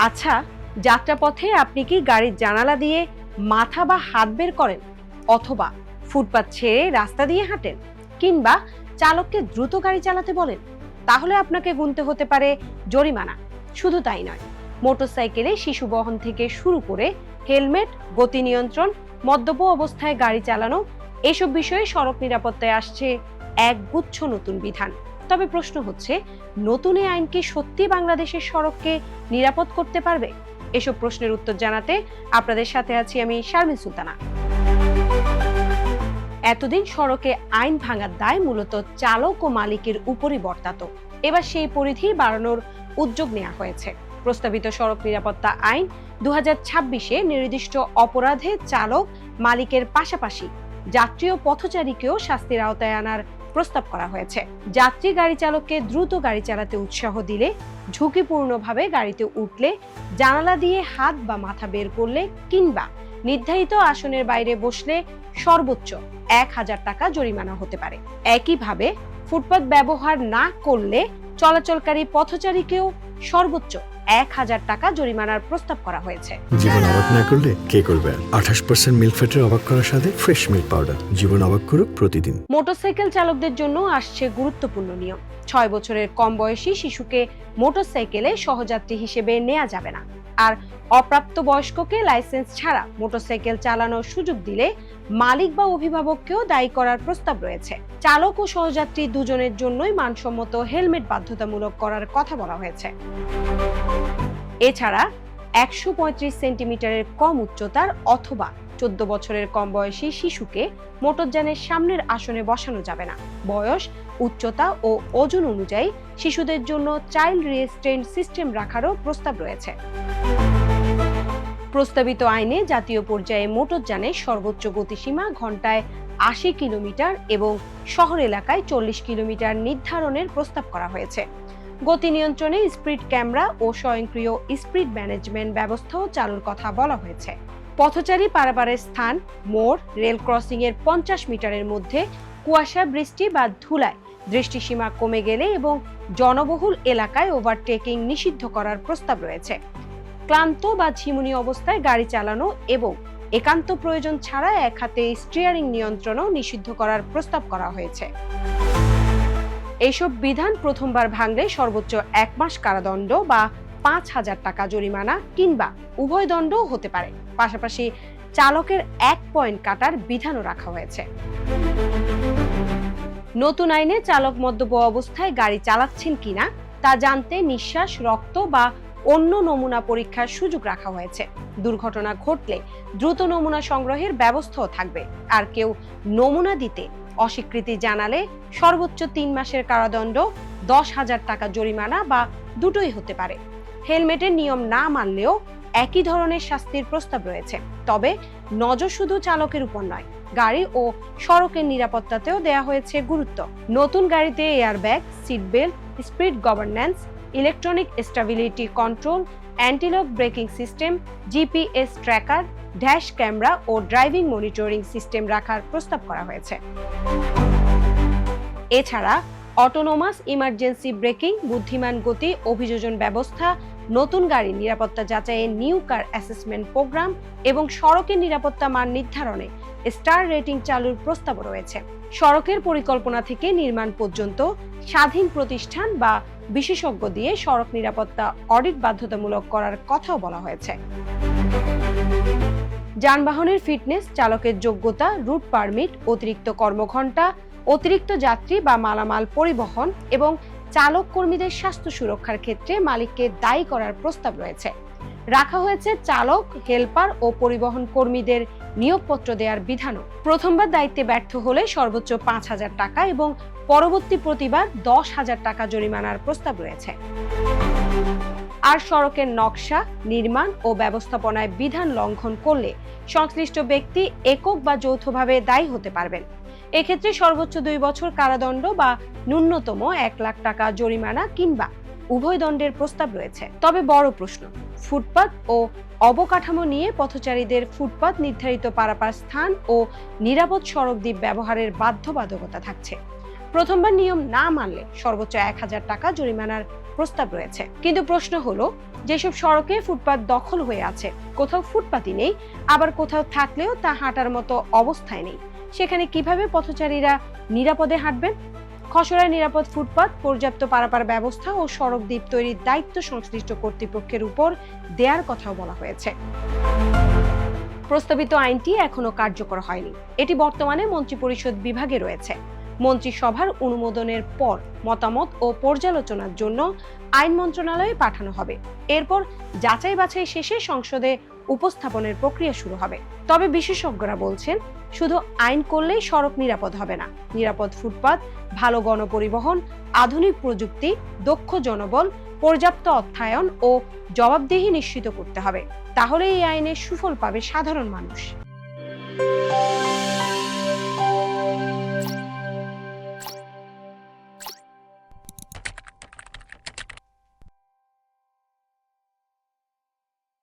আচ্ছা, যাত্রাপথে আপনি কি গাড়ির জানালা দিয়ে মাথা বা হাত বের করেন, অথবা ফুটপাত ছেড়ে রাস্তা দিয়ে হাঁটেন, কিংবা চালককে দ্রুত গাড়ি চালাতে বলেন? তাহলে আপনাকে গুনতে হতে পারে জরিমানা। শুধু তাই নয়, মোটরসাইকেলে শিশু বহন থেকে শুরু করে হেলমেট, গতি নিয়ন্ত্রণ, মদ্যপ অবস্থায় গাড়ি চালানো, এসব বিষয়ে সড়ক নিরাপত্তায় আসছে একগুচ্ছ নতুন বিধান। তবে প্রশ্ন হচ্ছে, নতুন এই আইন কি সত্যি বাংলাদেশের সড়ককে নিরাপদ করতে পারবে? এসব প্রশ্নের উত্তর জানাতে আপনাদের সাথে আছি আমি শারমিন সুলতানা। এতদিন সড়কে আইন ভাঙার দায় মূলত চালক ও মালিকের উপরই বর্তাত। এবার সেই পরিধি বাড়ানোর উদ্যোগ নেওয়া হয়েছে। প্রস্তাবিত সড়ক নিরাপত্তা আইন 2026-এ নির্দিষ্ট অপরাধে চালক, মালিকের পাশাপাশি যাত্রী ও পথচারীকেও শাস্তির আওতায় আনার প্রস্তাব করা হয়েছে। যাত্রী গাড়ি চালককে দ্রুত গাড়ি চালাতে উৎসাহ দিলে, ঝুঁকিপূর্ণভাবে গাড়িতে উঠলে, জানালা দিয়ে হাত বা মাথা বের করলে, কিংবা নির্ধারিত আসনের বাইরে বসলে সর্বোচ্চ 1000 টাকা জরিমানা হতে পারে। একইভাবে ফুটপাত ব্যবহার না করলে চলাচলকারী পথচারীকেও সর্বোচ্চ 1000 টাকা জরিমানার প্রস্তাব করা হয়েছে। জীবন অবাক না করলে কে করবে? 28% মিল্ক ফ্যাটের অবাক করার সাথে ফ্রেশ মিল্ক পাউডার। জীবন অবাক করুক প্রতিদিন। মোটরসাইকেল চালকদের জন্য আসছে গুরুত্বপূর্ণ নিয়ম। 6 বছরের কম বয়সী শিশুকে মোটরসাইকেলে সহযাত্রী হিসেবে নেওয়া যাবে না। আর অপ্রাপ্তবয়স্ককে লাইসেন্স ছাড়া মোটরসাইকেল চালানোর সুযোগ দিলে মালিক বা অভিভাবককেও দায়ী করার প্রস্তাব রয়েছে। চালক ও সহযাত্রী দুজনের জন্যই মানসম্মত হেলমেট বাধ্যতামূলক করার কথা বলা হয়েছে। এছাড়া 135 সেন্টিমিটারের কম উচ্চতার অথবা 14 বছরের কম বয়সী শিশুকে মোটরযানের সামনের আসনে বসানো যাবে না। বয়স, উচ্চতা ও ওজন অনুযায়ী শিশুদের জন্য চাইল্ড রেস্ট্রেন্ট সিস্টেম রাখারও প্রস্তাব রয়েছে। প্রস্তাবিত আইনে জাতীয় পর্যায়ে মোটরযানের সর্বোচ্চ গতিসীমা ঘন্টায় 80 কিলোমিটার এবং শহর এলাকায় 40 কিলোমিটার নির্ধারণের প্রস্তাব করা হয়েছে। গতি নিয়ন্ত্রণে স্পিড ক্যামেরা ও স্বয়ংক্রিয় স্পিড ম্যানেজমেন্ট ব্যবস্থাও চালুর কথা বলা হয়েছে। পথচারী পারাপারের স্থান, মোড়, রেল ক্রসিং এর 50 মিটারের মধ্যে কুয়াশা, বৃষ্টি বা ধুলায় দৃষ্টিসীমা কমে গেলে এবং জনবহুল এলাকায় ওভারটেকিং নিষিদ্ধ করার প্রস্তাব রয়েছে। ক্লান্ত বা ঝিমুনি অবস্থায় গাড়ি চালানো এবং একান্ত প্রয়োজন ছাড়া এক হাতে স্টিয়ারিং নিয়ন্ত্রণও নিষিদ্ধ করার প্রস্তাব করা হয়েছে। এইসব বিধান প্রথমবার ভাঙলে সর্বোচ্চ 1 মাস কারাদণ্ড বা 5000 টাকা জরিমানা কিংবা উভয় দণ্ডও হতে পারে। পাশাপাশি চালকের 1 পয়েন্ট কাটার বিধানও রাখা হয়েছে। নতুন আইনে চালক মদ্যপ অবস্থায় গাড়ি চালাচ্ছেন কিনা তা জানতে নিঃশ্বাস, রক্ত বা অন্য নমুনা পরীক্ষার সুযোগ রাখা হয়েছে। দুর্ঘটনা ঘটলে দ্রুত নমুনা সংগ্রহের ব্যবস্থাও থাকবে। আর কেউ নমুনা দিতে অস্বীকৃতি জানালে সর্বোচ্চ 3 মাসের কারাদণ্ড, 10,000 টাকা জরিমানা বা দুটোই হতে পারে। হেলমেটের নিয়ম না মানলেও একই ধরনের শাস্তির প্রস্তাব রয়েছে। তবে নজর শুধু চালকের উপর নয়, গাড়ি ও সড়কের নিরাপত্তাতেও দেয়া হয়েছে গুরুত্ব। নতুন গাড়িতে airbag, seat belt, speed governance, electronic stability control, antilock braking system, GPS tracker, dash camera ও ড্রাইভিং মনিটরিং সিস্টেম রাখার প্রস্তাব করা হয়েছে। এছাড়া অটোনোমাস ইমার্জেন্সি ব্রেকিং, বুদ্ধিমান গতি অভিযোজন ব্যবস্থা, নতুন গাড়ির নিরাপত্তা যাচাইয়ে নিউ কার অ্যাসেসমেন্ট প্রোগ্রাম এবং সড়কের নিরাপত্তা মান নির্ধারণে স্টার রেটিং চালুর প্রস্তাব রয়েছে। সড়কের পরিকল্পনা থেকে নির্মাণ পর্যন্ত স্বাধীন প্রতিষ্ঠান বা বিশেষজ্ঞ দিয়ে সড়ক নিরাপত্তা অডিট বাধ্যতামূলক করার কথাও বলা হয়েছে। যানবাহনের ফিটনেস, চালকের যোগ্যতা, রুট পারমিট, অতিরিক্ত কর্মঘণ্টা, অতিরিক্ত যাত্রী বা মালামাল পরিবহন এবং চালক কর্মীদের স্বাস্থ্য সুরক্ষার ক্ষেত্রে মালিককে দায়ী করার প্রস্তাব রয়েছে। রাখা হয়েছে চালক, হেলপার ও পরিবহন কর্মীদের নিয়োগপত্র দেওয়ার বিধানও। প্রথমবার দায়িত্বে ব্যর্থ হলে সর্বোচ্চ 5000 টাকা এবং পরবর্তী প্রতিবার 10,000 টাকা জরিমানার প্রস্তাব রয়েছে। আর সড়কের নকশা, নির্মাণ ও ব্যবস্থাপনায় বিধান লঙ্ঘন করলে সংশ্লিষ্ট ব্যক্তি একক বা যৌথভাবে দায়ী হতে পারবেন। এক্ষেত্রে সর্বোচ্চ 2 বছর কারাদণ্ড বা ন্যূনতম 1 লাখ টাকা জরিমানা কিংবা উভয় দণ্ডের প্রস্তাব রয়েছে। তবে বড় প্রশ্ন, ফুটপাত ও অবকাঠামো নিয়ে পথচারীদের ফুটপাত নির্ধারিত পারাপার স্থান ও নিরাপদ সড়ক দ্বীপ ব্যবহারের বাধ্যবাধকতা থাকছে। প্রথমবার নিয়ম না মানলে সর্বোচ্চ 1000 টাকা জরিমানার প্রস্তাব রয়েছে। কিন্তু প্রশ্ন হলো, যেসব সড়কে ফুটপাত দখল হয়ে আছে, কোথাও ফুটপাতই নেই, আবার কোথাও থাকলেও তা হাঁটার মতো অবস্থায় নেই, সেখানে কিভাবে পথচারীরা নিরাপদে হাঁটবেন? খসড়ায় নিরাপদ ফুটপাত, পর্যাপ্ত পারাপার ব্যবস্থা ও সড়ক দ্বীপ তৈরির দায়িত্ব সংশ্লিষ্ট কর্তৃপক্ষের উপর দেওয়ার কথাও বলা হয়েছে। প্রস্তাবিত আইনটি এখনো কার্যকর হয়নি। এটি বর্তমানে মন্ত্রিপরিষদ বিভাগে রয়েছে। মন্ত্রিসভার অনুমোদনের পর মতামত ও পর্যালোচনার জন্য আইন মন্ত্রণালয়ে পাঠানো হবে। এরপর যাচাই বাছাই শেষে সংসদে উপস্থাপনের প্রক্রিয়া শুরু হবে। তবে বিশেষজ্ঞরা বলছেন, শুধু আইন করলেই সড়ক নিরাপদ হবে না। নিরাপদ ফুটপাত, ভালো গণপরিবহন, আধুনিক প্রযুক্তি, দক্ষ জনবল, পর্যাপ্ত অর্থায়ন ও জবাবদিহি নিশ্চিত করতে হবে। তাহলে এই আইনের সুফল পাবে সাধারণ মানুষ।